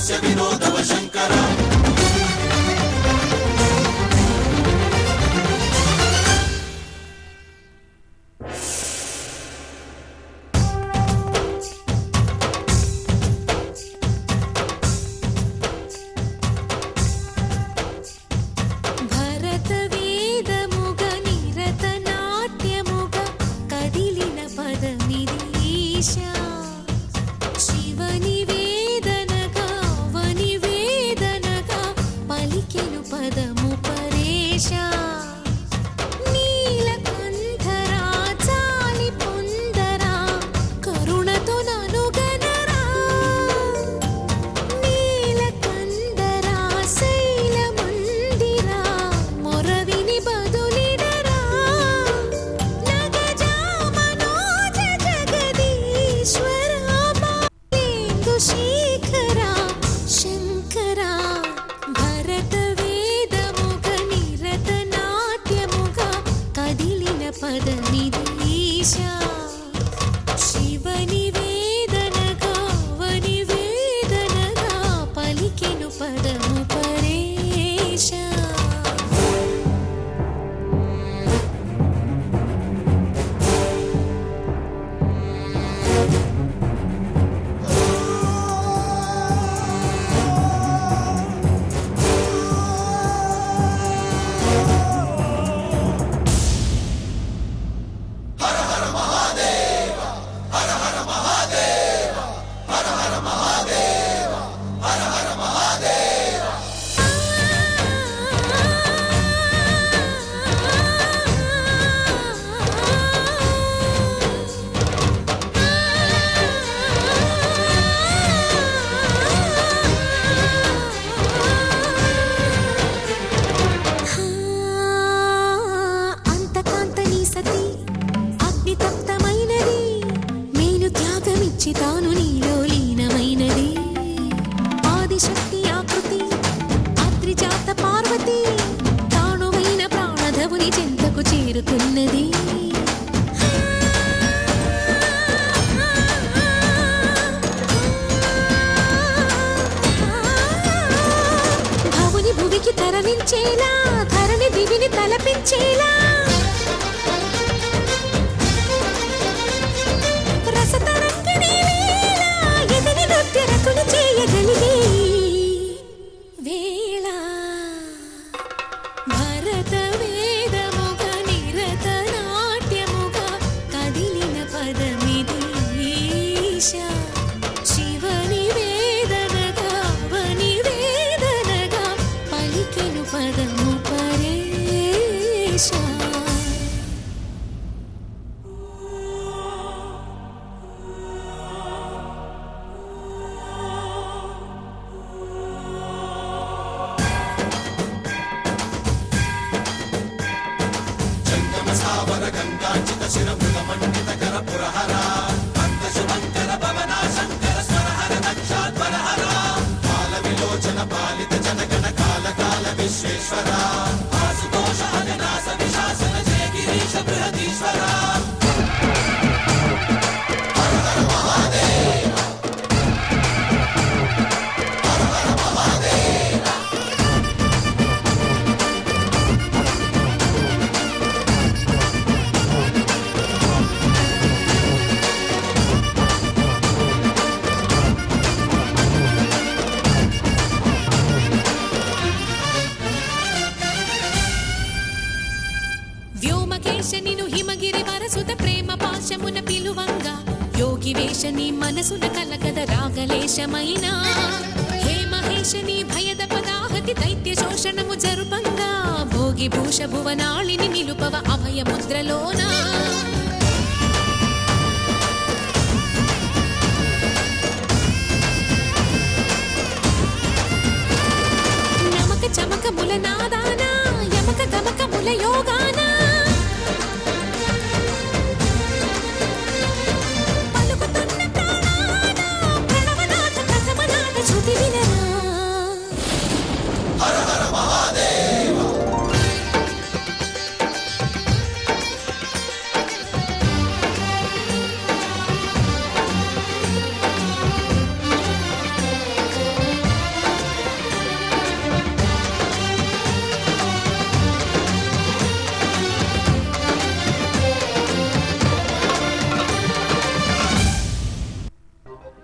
हास्य विनोदव शंकर ధరణి దివిని తలపించేలా రసతరంగిణి వేళ ఎదిని నృత్య రతులు చేయగలిగే వేళ భరత వేదముగ నిరత నాట్యముగ కదిలిన పదమిది ఈశా శివని వేదనగా వని వేదనగా పలికెను పదము పరేశా సావర గంగాచిత శిరమృగ మండిత కర పురహర అంత శుభంకర భవనా శంకర స్వరహర దక్షాధ్వరహర కాల విలోచన పాలిత జనగణ కాల కాల విశ్వేశ్వర ఆశుతోష అవినాశ విశాసన జయ గిరీశ బృహదీశ్వర హర హర మహాదేవ హర హర మహాదేవ వ్యోమకేశనిను హిమగిరి వరసుత ప్రేమ పాశమున పిలువంగా యోగి వేషని మనసున కలగద రాగలేశమైన హే మహేశని భయద పదాహతి దైత్య శోషణము జరుపంగా భోగి భూష భువనాళిని నిలుపవ అభయ ముద్రలోనా